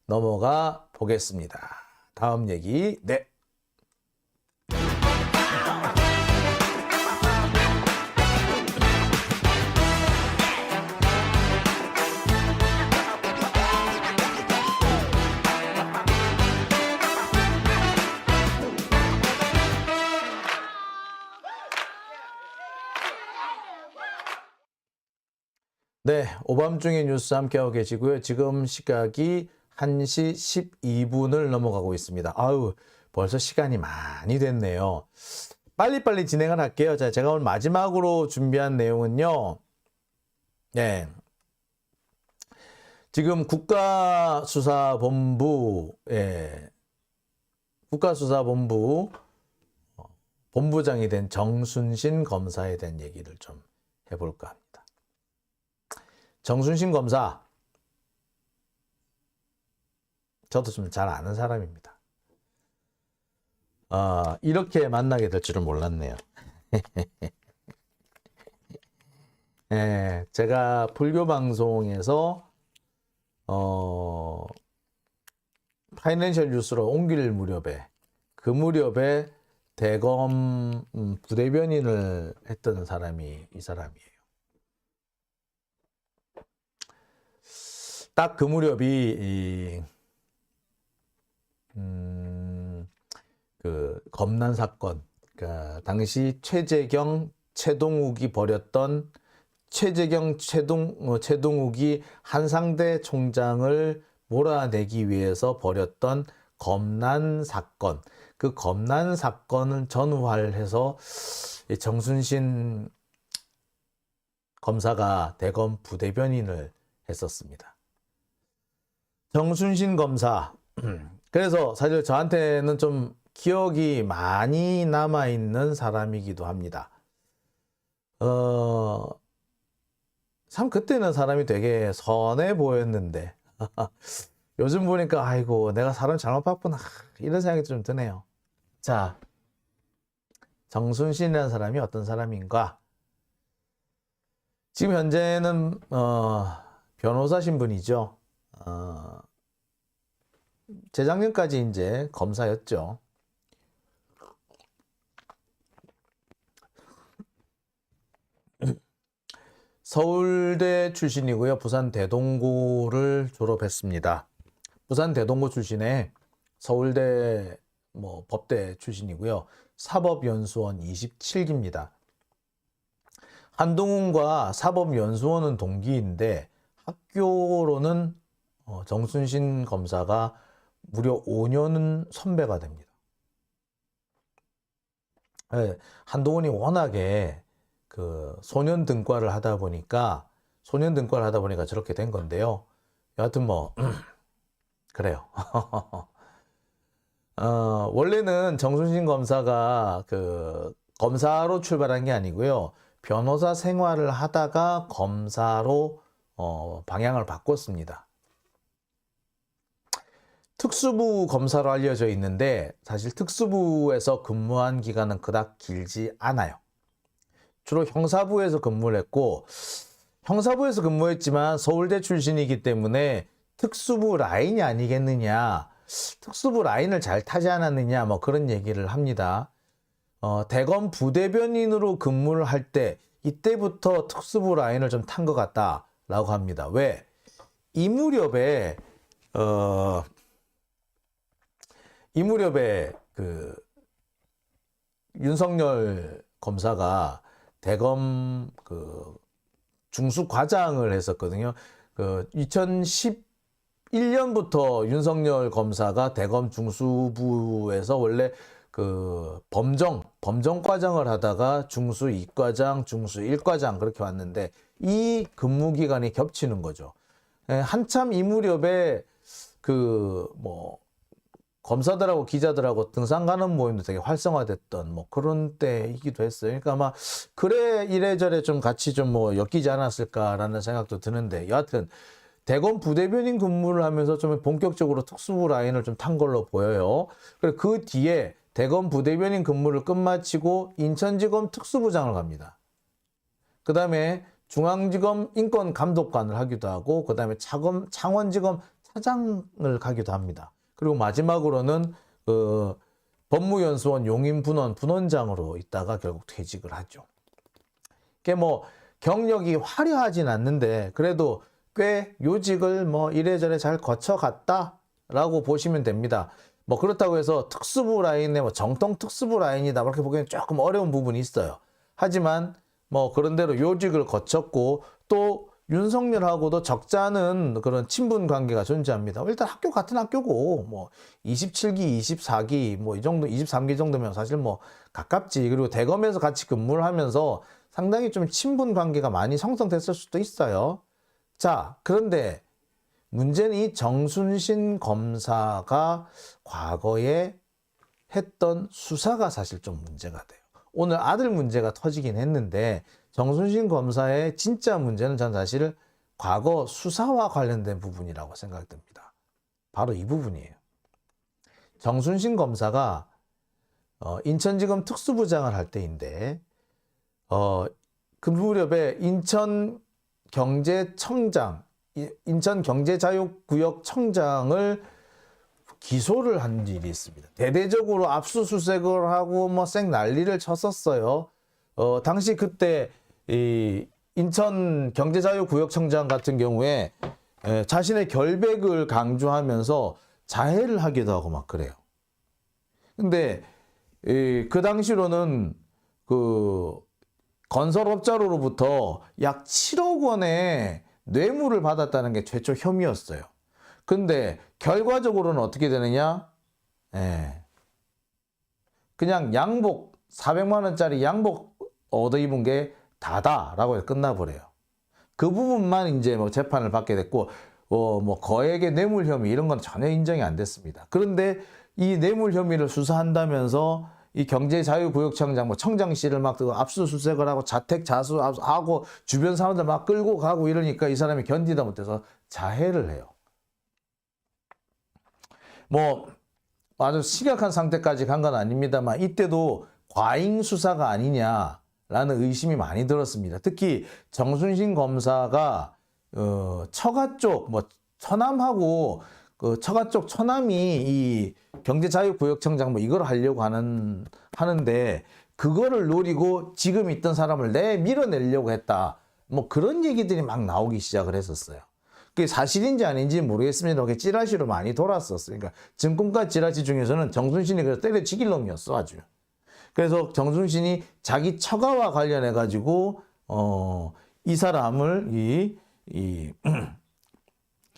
넘어가 보겠습니다. 다음 얘기. 네. 네, 오밤중의 뉴스 함께하고 계시고요. 지금 시각이 1시 12분을 넘어가고 있습니다. 아유, 벌써 시간이 많이 됐네요. 빨리빨리 진행을 할게요. 자, 제가 오늘 마지막으로 준비한 내용은요. 네. 지금 국가수사본부 본부장이 된 정순신 검사에 대한 얘기를 좀 해볼까 합니다. 정순신 검사, 저도 좀 잘 아는 사람입니다. 이렇게 만나게 될 줄은 몰랐네요. 제가 불교 방송에서 파이낸셜 뉴스로 옮길 무렵에, 그 무렵에 대검 부대변인을 했던 사람이 이 사람이에요. 딱 그 무렵이 그 검난 사건, 그러니까 당시 최재경, 최동욱이 벌였던 최동욱이 한상대 총장을 몰아내기 위해서 벌였던 검난 사건, 그 검난 사건을 전후화해서 정순신 검사가 대검 부대변인을 했었습니다. 정순신 검사. 그래서 사실 저한테는 좀 기억이 많이 남아있는 사람이기도 합니다. 참 그때는 사람이 되게 선해 보였는데 요즘 보니까 아이고 내가 사람 잘못 봤구나 이런 생각이 좀 드네요. 자, 정순신이라는 사람이 어떤 사람인가? 지금 현재는 변호사신 분이죠. 재작년까지 이제 검사였죠. 서울대 출신이고요. 부산 대동고를 졸업했습니다. 부산 대동고 출신에 서울대 법대 출신이고요. 사법연수원 27기입니다. 한동훈과 사법연수원은 동기인데 학교로는 정순신 검사가 무려 5년 선배가 됩니다. 네, 한동훈이 워낙에 그 소년등과를 하다 보니까 저렇게 된 건데요. 여하튼 그래요. 원래는 정순신 검사가 그 검사로 출발한 게 아니고요. 변호사 생활을 하다가 검사로 방향을 바꿨습니다. 특수부 검사로 알려져 있는데 사실 특수부에서 근무한 기간은 그닥 길지 않아요. 주로 형사부에서 근무를 했고, 형사부에서 근무했지만 서울대 출신이기 때문에 특수부 라인이 아니겠느냐, 특수부 라인을 잘 타지 않았느냐, 그런 얘기를 합니다. 대검 부대변인으로 근무를 할 때 이때부터 특수부 라인을 좀 탄 것 같다라고 합니다. 왜? 이 무렵에 그 윤석열 검사가 대검 그 중수과장을 했었거든요. 그 2011년부터 윤석열 검사가 대검 중수부에서 원래 그 범정과장을 하다가 중수 2과장, 중수 1과장 그렇게 왔는데 이 근무 기간이 겹치는 거죠. 한참 이 무렵에 검사들하고 기자들하고 등산 가는 모임도 되게 활성화됐던 그런 때이기도 했어요. 그러니까 아마 그래 이래저래 좀 같이 좀 엮이지 않았을까라는 생각도 드는데, 여하튼 대검 부대변인 근무를 하면서 좀 본격적으로 특수부 라인을 좀 탄 걸로 보여요. 그리고 그 뒤에 대검 부대변인 근무를 끝마치고 인천지검 특수부장을 갑니다. 그 다음에 중앙지검 인권감독관을 하기도 하고, 그 다음에 창원지검 차장을 가기도 합니다. 그리고 마지막으로는 법무연수원 용인분원 분원장으로 있다가 결국 퇴직을 하죠. 그게 뭐 경력이 화려하진 않는데 그래도 꽤 요직을 뭐 이래저래 잘 거쳐갔다라고 보시면 됩니다. 뭐 그렇다고 해서 특수부 라인에 뭐 정통 특수부 라인이다 그렇게 보기에는 조금 어려운 부분이 있어요. 하지만 뭐 그런대로 요직을 거쳤고 또 윤석열하고도 적잖은 그런 친분 관계가 존재합니다. 일단 학교 같은 학교고 뭐 27기, 24기 뭐 이 정도 23기 정도면 사실 뭐 가깝지. 그리고 대검에서 같이 근무를 하면서 상당히 좀 친분 관계가 많이 형성됐을 수도 있어요. 자, 그런데 문제는 이 정순신 검사가 과거에 했던 수사가 사실 좀 문제가 돼요. 오늘 아들 문제가 터지긴 했는데 정순신 검사의 진짜 문제는 전 사실 과거 수사와 관련된 부분이라고 생각됩니다. 바로 이 부분이에요. 정순신 검사가 인천지검 특수부장을 할 때인데 그 무렵에 인천경제자유구역청장을 기소를 한 일이 있습니다. 대대적으로 압수수색을 하고 뭐 쌩 난리를 쳤었어요. 당시 그때 이 인천경제자유구역청장 같은 경우에 자신의 결백을 강조하면서 자해를 하기도 하고 막 그래요. 근데 그 당시로는 그 건설업자로부터 약 7억 원의 뇌물을 받았다는 게 최초 혐의였어요. 근데 결과적으로는 어떻게 되느냐? 그냥 양복 400만 원짜리 양복 얻어 입은 게 다다라고 해서 끝나버려요. 그 부분만 이제 뭐 재판을 받게 됐고 뭐 거액의 뇌물 혐의 이런 건 전혀 인정이 안 됐습니다. 그런데 이 뇌물 혐의를 수사한다면서 이 경제자유구역청장 뭐 청장실을 막 압수수색을 하고 자택 자수하고 주변 사람들 막 끌고 가고 이러니까 이 사람이 견디다 못해서 자해를 해요. 뭐 아주 심각한 상태까지 간 건 아닙니다만 이때도 과잉 수사가 아니냐라는 의심이 많이 들었습니다. 특히 정순신 검사가 처가 쪽 뭐 처남하고 그 처가 쪽 처남이 이 경제자유구역청장 뭐 이걸 하려고 하는데 그거를 노리고 지금 있던 사람을 밀어내려고 했다. 뭐 그런 얘기들이 막 나오기 시작을 했었어요. 그게 사실인지 아닌지 모르겠습니다. 그게 찌라시로 많이 돌았었어요. 그러니까 증권가 찌라시 중에서는 정순신이 그래서 때려 죽일 놈이었어 아주. 그래서 정순신이 자기 처가와 관련해 가지고 이 사람을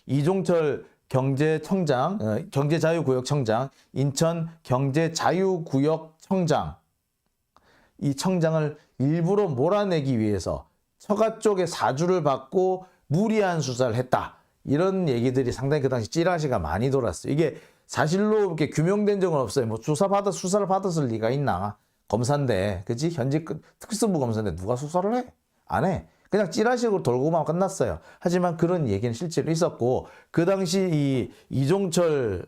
이종철 경제자유구역청장, 인천 경제자유구역청장 이 청장을 일부러 몰아내기 위해서 처가 쪽에 사주를 받고 무리한 수사를 했다. 이런 얘기들이 상당히 그 당시 찌라시가 많이 돌았어요. 이게 사실로 이렇게 규명된 적은 없어요. 뭐 수사를 받았을 리가 있나? 검사인데, 그치? 현직 특수부 검사인데 누가 수사를 해? 안 해. 그냥 찌라시로 돌고만 끝났어요. 하지만 그런 얘기는 실제로 있었고, 그 당시 이종철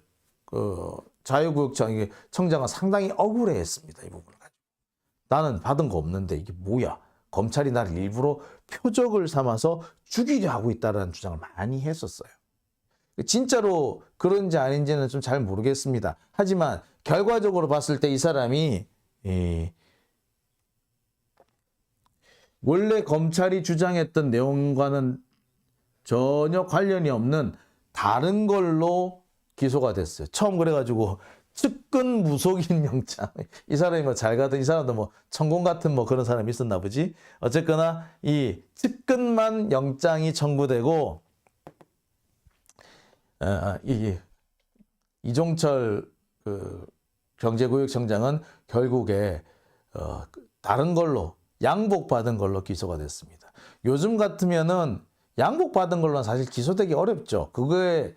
자유구역청장은 상당히 억울해했습니다. 이 부분을 가지고. 나는 받은 거 없는데 이게 뭐야? 검찰이 나를 일부러 표적을 삼아서 죽이려 하고 있다는 주장을 많이 했었어요. 진짜로 그런지 아닌지는 좀 잘 모르겠습니다. 하지만 결과적으로 봤을 때 이 사람이 원래 검찰이 주장했던 내용과는 전혀 관련이 없는 다른 걸로 기소가 됐어요. 처음 그래가지고 측근 무속인 영장. 이 사람이 뭐 잘 가던 이 사람도 뭐 천공 같은 뭐 그런 사람이 있었나 보지. 어쨌거나 이 측근만 영장이 청구되고 이종철 그 경제구역청장은 결국에 다른 걸로 양복 받은 걸로 기소가 됐습니다. 요즘 같으면은 양복 받은 걸로는 사실 기소되기 어렵죠. 그거에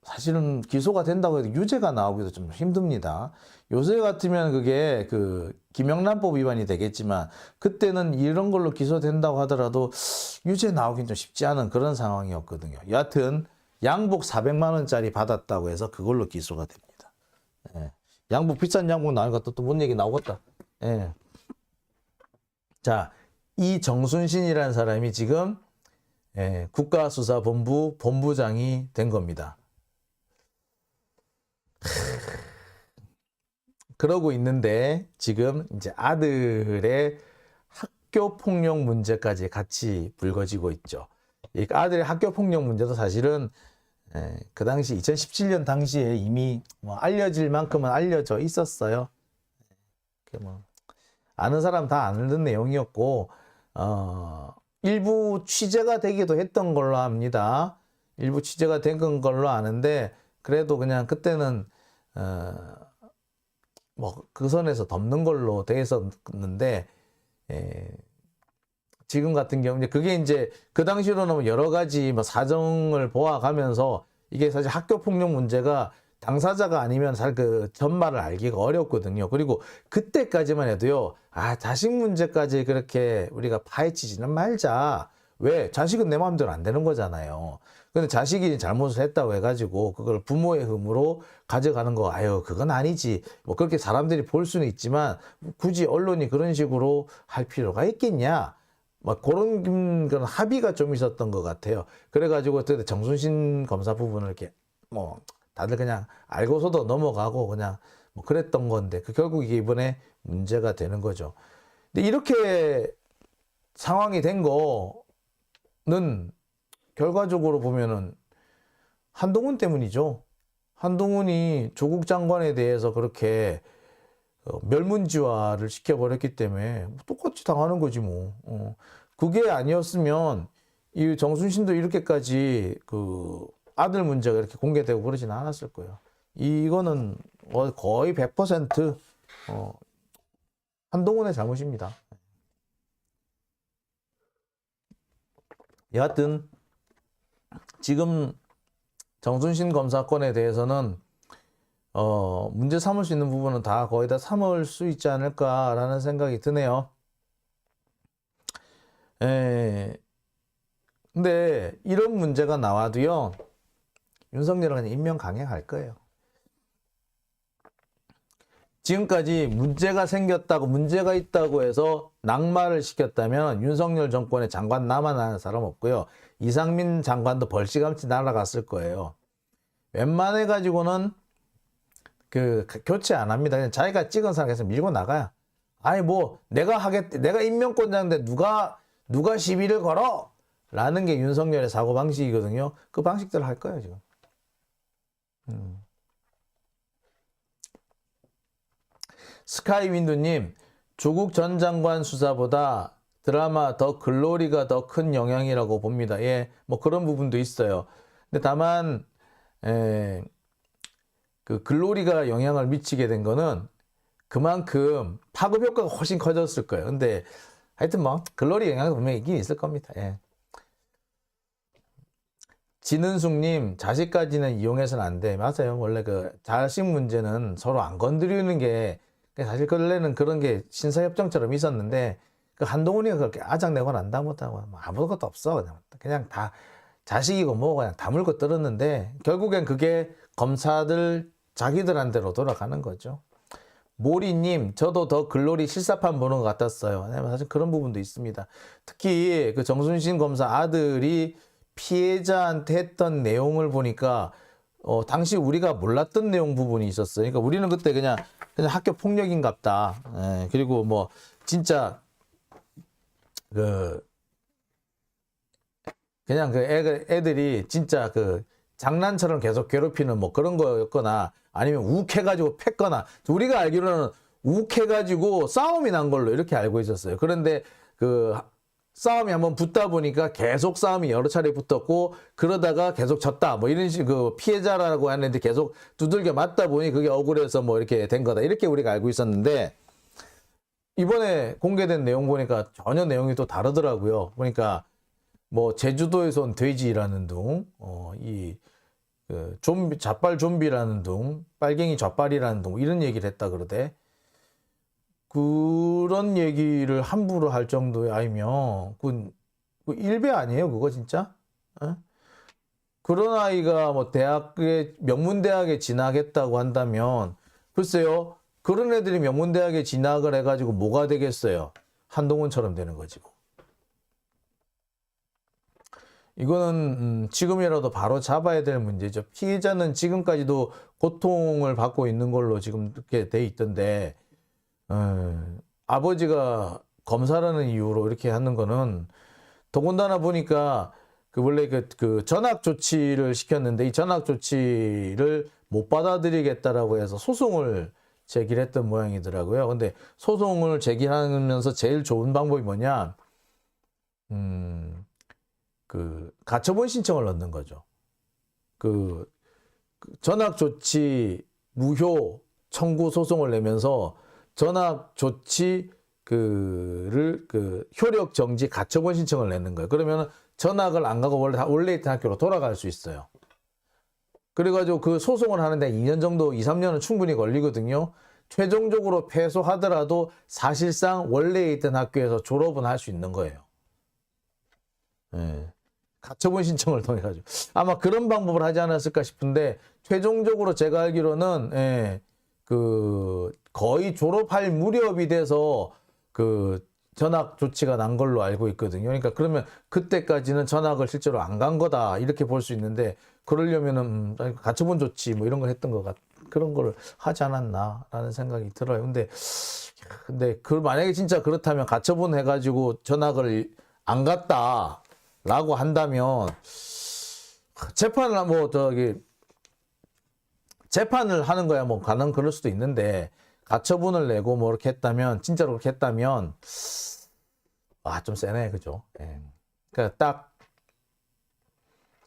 사실은 기소가 된다고 해도 유죄가 나오기도 좀 힘듭니다. 요새 같으면 그게 김영란법 위반이 되겠지만 그때는 이런 걸로 기소된다고 하더라도 유죄 나오긴 좀 쉽지 않은 그런 상황이었거든요. 여하튼 양복 400만 원짜리 받았다고 해서 그걸로 기소가 됩니다. 예. 양복 비싼 양복 나오니까 또 뭔 얘기 나오겠다. 예. 자, 이 정순신이라는 사람이 지금 국가수사본부 본부장이 된 겁니다. 그러고 있는데 지금 이제 아들의 학교 폭력 문제까지 같이 불거지고 있죠. 이 아들의 학교 폭력 문제도 사실은 그 당시 2017년 당시에 이미 뭐 알려질 만큼은 알려져 있었어요. 뭐 아는 사람 다 아는 내용이었고 일부 취재가 되기도 했던 걸로 압니다. 일부 취재가 된 걸로 아는데 그래도 그냥 그때는 뭐 그 선에서 덮는 걸로 돼 있었는데 지금 같은 경우는 그게 이제 그 당시로는 여러 가지 뭐 사정을 보아가면서 이게 사실 학교 폭력 문제가 당사자가 아니면 사실 그 전말을 알기가 어렵거든요. 그리고 그때까지만 해도요. 자식 문제까지 그렇게 우리가 파헤치지는 말자. 왜? 자식은 내 마음대로 안 되는 거잖아요. 근데 자식이 잘못을 했다고 해가지고 그걸 부모의 흠으로 가져가는 거, 그건 아니지. 뭐 그렇게 사람들이 볼 수는 있지만 굳이 언론이 그런 식으로 할 필요가 있겠냐? 막 그런 합의가 좀 있었던 것 같아요. 그래가지고 그때 정순신 검사 부분을 이렇게 뭐 다들 그냥 알고서도 넘어가고 그냥 뭐 그랬던 건데 결국 이게 이번에 문제가 되는 거죠. 근데 이렇게 상황이 된 거는 결과적으로 보면은 한동훈 때문이죠. 한동훈이 조국 장관에 대해서 그렇게 멸문지화를 시켜버렸기 때문에 똑같이 당하는 거지 뭐. 그게 아니었으면 이 정순신도 이렇게까지 그 아들 문제가 이렇게 공개되고 그러지는 않았을 거예요. 이거는 거의 100% 한동훈의 잘못입니다. 여하튼 지금 정순신 검사 건에 대해서는 문제 삼을 수 있는 부분은 다 거의 다 삼을 수 있지 않을까라는 생각이 드네요. 근데 이런 문제가 나와도요. 윤석열은 그냥 임명 강행할 거예요. 지금까지 문제가 생겼다고 문제가 있다고 해서 낙마를 시켰다면 윤석열 정권의 장관 남아나는 사람 없고요. 이상민 장관도 벌시감치 날아갔을 거예요. 웬만해 가지고는 그 교체 안 합니다. 그냥 자기가 찍은 사람에서 밀고 나가요. 뭐 내가 임명권자인데 누가 시비를 걸어? 라는 게 윤석열의 사고 방식이거든요. 그 방식대로 할 거예요, 지금. 스카이윈도님, 조국 전 장관 수사보다 드라마 더 글로리가 더 큰 영향이라고 봅니다. 뭐 그런 부분도 있어요. 근데 다만 그 글로리가 영향을 미치게 된 거는 그만큼 파급 효과가 훨씬 커졌을 거예요. 근데 하여튼 뭐 글로리 영향도 분명히 있긴 있을 겁니다. 진은숙님, 자식까지는 이용해서는 안 돼. 맞아요. 원래 그 자식 문제는 서로 안 건드리는 게 사실 근래는 그런 게 신사협정처럼 있었는데 그 한동훈이가 그렇게 아작내고 난다 못하고 뭐 아무것도 없어. 그냥 다 자식이고 뭐 그냥 다물고 떨었는데 결국엔 그게 검사들 자기들한테로 돌아가는 거죠. 모리님, 저도 더 글로리 실사판 보는 것 같았어요. 사실 그런 부분도 있습니다. 특히 그 정순신 검사 아들이 피해자한테 했던 내용을 보니까 당시 우리가 몰랐던 내용 부분이 있었어요. 그러니까 우리는 그때 그냥 학교 폭력인갑다. 그리고 뭐 진짜 그냥 그 애들이 진짜 그 장난처럼 계속 괴롭히는 뭐 그런 거였거나 아니면 욱해가지고 팼거나 우리가 알기로는 욱해가지고 싸움이 난 걸로 이렇게 알고 있었어요. 그런데 그 싸움이 한번 붙다 보니까 계속 싸움이 여러 차례 붙었고 그러다가 계속 졌다 뭐 이런 식 그 피해자라고 하는데 계속 두들겨 맞다 보니 그게 억울해서 뭐 이렇게 된 거다 이렇게 우리가 알고 있었는데 이번에 공개된 내용 보니까 전혀 내용이 또 다르더라고요. 보니까 뭐 제주도에서 온 돼지라는 둥, 좀비 잣발 좀비라는 둥, 빨갱이 잣발이라는 둥 이런 얘기를 했다 그러대. 그런 얘기를 함부로 할 정도의 아이면 그 일배 아니에요 그거 진짜? 그런 아이가 뭐 명문대학에 진학했다고 한다면 글쎄요 그런 애들이 명문대학에 진학을 해가지고 뭐가 되겠어요? 한동훈처럼 되는 거지 뭐. 이거는 지금이라도 바로 잡아야 될 문제죠. 피해자는 지금까지도 고통을 받고 있는 걸로 지금 이렇게 돼 있던데 아버지가 검사라는 이유로 이렇게 하는 거는 더군다나 보니까 그 원래 그 전학 조치를 시켰는데 이 전학 조치를 못 받아들이겠다라고 해서 소송을 제기를 했던 모양이더라고요. 근데 소송을 제기하면서 제일 좋은 방법이 뭐냐? 그 가처분 신청을 넣는 거죠. 그 전학 조치 무효 청구 소송을 내면서 전학 조치 그 효력 정지 가처분 신청을 내는 거예요. 그러면 전학을 안 가고 원래 있던 학교로 돌아갈 수 있어요. 그래가지고 그 소송을 하는데 2년 정도, 2, 3년은 충분히 걸리거든요. 최종적으로 패소하더라도 사실상 원래 있던 학교에서 졸업은 할 수 있는 거예요. 예. 가처분 신청을 통해 가지고 아마 그런 방법을 하지 않았을까 싶은데 최종적으로 제가 알기로는 그 거의 졸업할 무렵이 돼서 그 전학 조치가 난 걸로 알고 있거든요. 그러니까 그러면 그때까지는 전학을 실제로 안 간 거다 이렇게 볼 수 있는데 그러려면은 가처분 조치 뭐 이런 걸 했던 것 그런 걸 하지 않았나라는 생각이 들어요. 근데 그 만약에 진짜 그렇다면 가처분 해가지고 전학을 안 갔다라고 한다면 재판을 하는 거야 뭐 그럴 수도 있는데 가처분을 내고 뭐 이렇게 했다면 진짜로 그렇게 했다면 좀 세네 그죠? 예. 그러니까 딱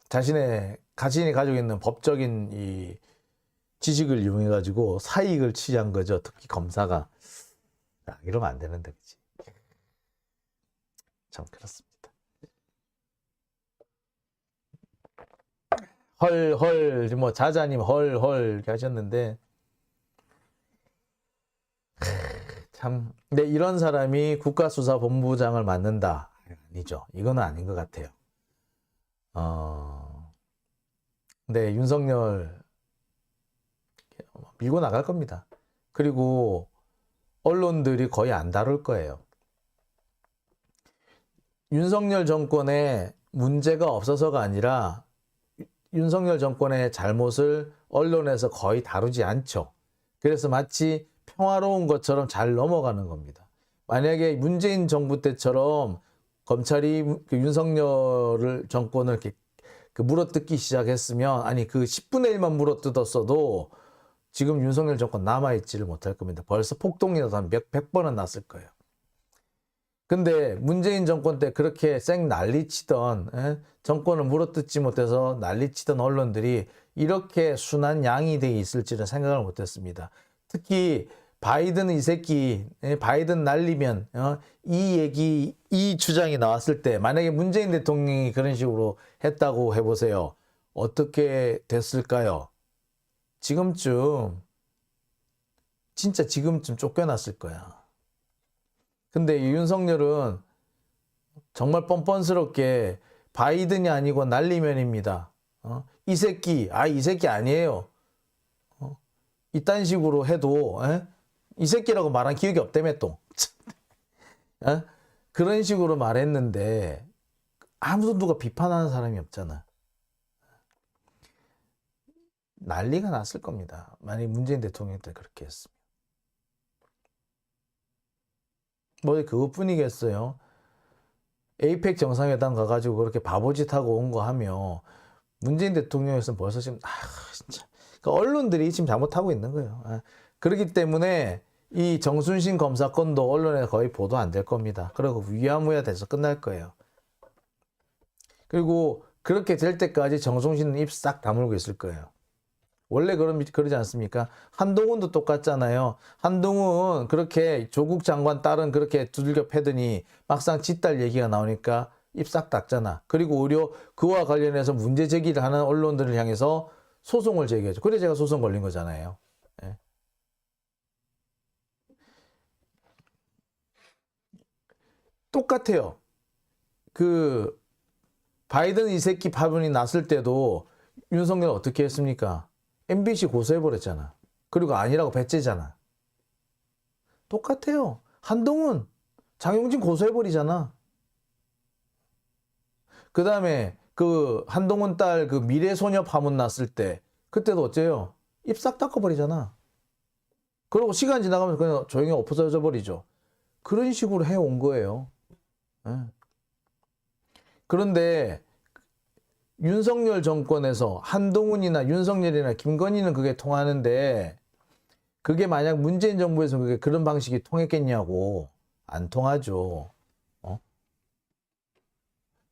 자신이 가지고 있는 법적인 이 지식을 이용해 가지고 사익을 취한 거죠. 특히 검사가 이러면 안 되는데 그치? 참 그렇습니다. 헐 뭐 자자님 헐 이렇게 하셨는데 참 근데 이런 사람이 국가수사본부장을 맡는다 아니죠. 이거는 아닌 것 같아요. 근데 윤석열 밀고 나갈 겁니다. 그리고 언론들이 거의 안 다룰 거예요. 윤석열 정권에 문제가 없어서가 아니라 윤석열 정권의 잘못을 언론에서 거의 다루지 않죠. 그래서 마치 평화로운 것처럼 잘 넘어가는 겁니다. 만약에 문재인 정부 때처럼 검찰이 그 윤석열 정권을 이렇게 물어뜯기 시작했으면 아니 그 10분의 1만 물어뜯었어도 지금 윤석열 정권 남아있지를 못할 겁니다. 벌써 폭동이라도 한 100번은 났을 거예요. 근데 문재인 정권 때 그렇게 난리치던 정권을 물어뜯지 못해서 난리치던 언론들이 이렇게 순한 양이 돼 있을지는 생각을 못했습니다. 특히 바이든 이 새끼 바이든 날리면 이 주장이 나왔을 때 만약에 문재인 대통령이 그런 식으로 했다고 해보세요. 어떻게 됐을까요? 진짜 지금쯤 쫓겨났을 거야. 근데 이 윤석열은 정말 뻔뻔스럽게 바이든이 아니고 날리면입니다. 이 새끼 아니에요. 이딴 식으로 해도 이 새끼라고 말한 기억이 없다며 또. 그런 식으로 말했는데 아무도 누가 비판하는 사람이 없잖아. 난리가 났을 겁니다. 만약 문재인 대통령 때 그렇게 했으면. 뭐 그것뿐이겠어요. 에이펙 정상회담 가가지고 그렇게 바보짓 하고 온 거 하며 문재인 대통령에서는 벌써 지금 진짜 그러니까 언론들이 지금 잘못하고 있는 거예요. 그렇기 때문에 이 정순신 검사 건도 언론에 거의 보도 안 될 겁니다. 그리고 위야무야 돼서 끝날 거예요. 그리고 그렇게 될 때까지 정순신은 입 싹 다물고 있을 거예요. 원래 그러지 않습니까? 한동훈도 똑같잖아요. 한동훈 그렇게 조국 장관 딸은 그렇게 두들겨 패더니 막상 지딸 얘기가 나오니까 입 싹 닫잖아. 그리고 오히려 그와 관련해서 문제 제기를 하는 언론들을 향해서 소송을 제기하죠. 그래 제가 소송 걸린 거잖아요. 예. 똑같아요. 그 바이든 이 새끼 파문이 났을 때도 윤석열 어떻게 했습니까? MBC 고소해버렸잖아. 그리고 아니라고 배째잖아. 똑같아요. 한동훈, 장용진 고소해버리잖아. 그 다음에 그 한동훈 딸 그 미래소녀 파문 났을 때 그때도 어째요? 입 싹 닦아버리잖아. 그리고 시간 지나가면서 그냥 조용히 없어져 버리죠. 그런 식으로 해온 거예요. 예. 그런데 윤석열 정권에서 한동훈이나 윤석열이나 김건희는 그게 통하는데 그게 만약 문재인 정부에서 그게 그런 방식이 통했겠냐고. 안 통하죠.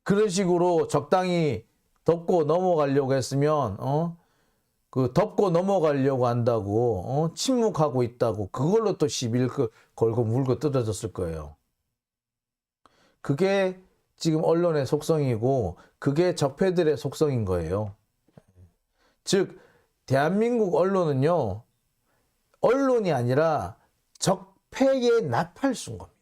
그런 식으로 적당히 덮고 넘어가려고 했으면 그 덮고 넘어가려고 한다고 침묵하고 있다고 그걸로 또 시비를 걸고 물고 뜯어졌을 거예요. 그게 지금 언론의 속성이고 그게 적폐들의 속성인 거예요. 즉 대한민국 언론은요. 언론이 아니라 적폐의 나팔수인 겁니다.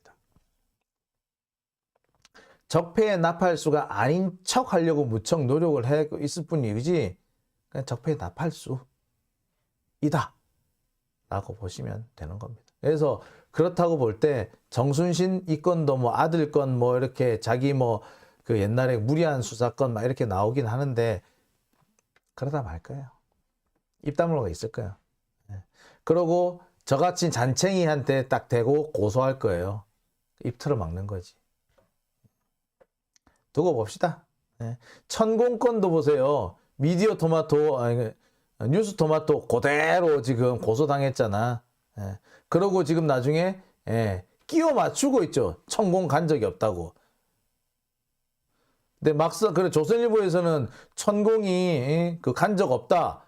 적폐의 나팔수가 아닌 척 하려고 무척 노력을 해 있을 뿐이지 그냥 적폐의 나팔수이다 라고 보시면 되는 겁니다. 그래서 그렇다고 볼 때 정순신 이 건도 뭐 아들 건 뭐 이렇게 자기 뭐 그 옛날에 무리한 수사건 막 이렇게 나오긴 하는데 그러다 말 거예요. 입 다물고 있을 거예요. 그러고 저같이 잔챙이한테 딱 대고 고소할 거예요. 입 틀어막는 거지. 두고 봅시다. 천공건도 보세요. 미디어 토마토, 아니, 뉴스 토마토 그대로 지금 고소당했잖아. 그러고 지금 나중에 끼워 맞추고 있죠. 천공 간 적이 없다고. 근데 막상 그래 조선일보에서는 천공이 그 간 적 없다.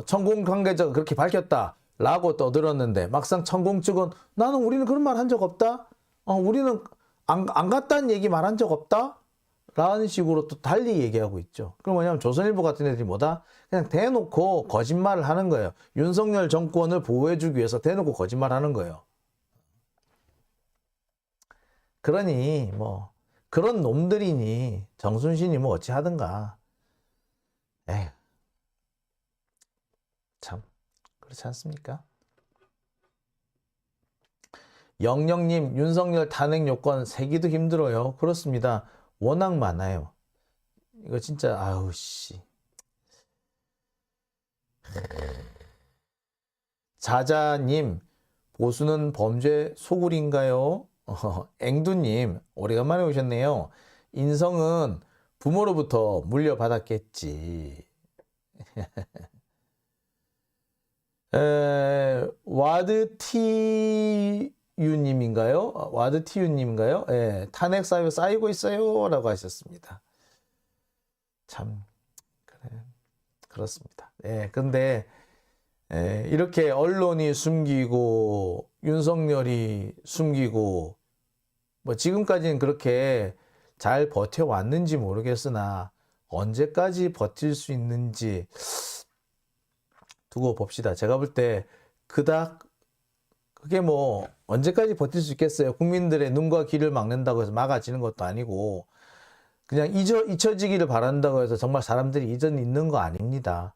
천공 관계자가 그렇게 밝혔다라고 떠들었는데 막상 천공 측은 우리는 그런 말 한 적 없다. 우리는 안 갔다는 얘기 말한 적 없다. 라는 식으로 또 달리 얘기하고 있죠. 그럼 뭐냐면 조선일보 같은 애들이 뭐다? 그냥 대놓고 거짓말을 하는 거예요. 윤석열 정권을 보호해주기 위해서 대놓고 거짓말하는 거예요. 그러니 뭐 그런 놈들이니 정순신이 뭐 어찌 하든가. 에휴, 참 그렇지 않습니까? 영영님 윤석열 탄핵 요건 세기도 힘들어요. 그렇습니다. 워낙 많아요. 이거 진짜 아우 씨. 자자님 보수는 범죄 소굴인가요? 앵두님 오래간만에 오셨네요. 인성은 부모로부터 물려받았겠지. 와드티유님인가요? 와드티유님인가요? 탄핵 사유 쌓이고 있어요. 라고 하셨습니다. 참, 그렇습니다. 근데, 이렇게 언론이 숨기고, 윤석열이 숨기고, 뭐 지금까지는 그렇게 잘 버텨왔는지 모르겠으나, 언제까지 버틸 수 있는지, 두고 봅시다. 제가 볼 때 그닥 그게 뭐 언제까지 버틸 수 있겠어요. 국민들의 눈과 귀를 막는다고 해서 막아지는 것도 아니고 그냥 잊혀지기를 바란다고 해서 정말 사람들이 잊는 거 아닙니다.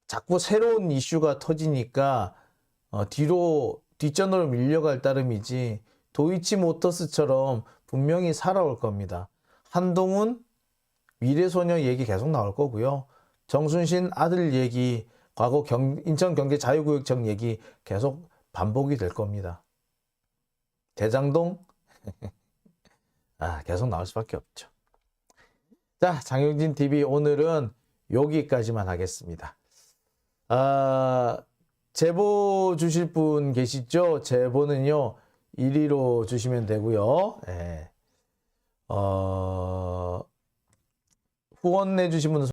자꾸 새로운 이슈가 터지니까 뒷전으로 밀려갈 따름이지 도이치모터스처럼 분명히 살아올 겁니다. 한동훈 미래소녀 얘기 계속 나올 거고요. 정순신 아들 얘기, 과거 인천경제자유구역청 얘기 계속 반복이 될 겁니다. 대장동 계속 나올 수밖에 없죠. 자, 장영진 TV 오늘은 여기까지만 하겠습니다. 제보 주실 분 계시죠? 제보는요 1위로 주시면 되고요. 후원해 주신 분은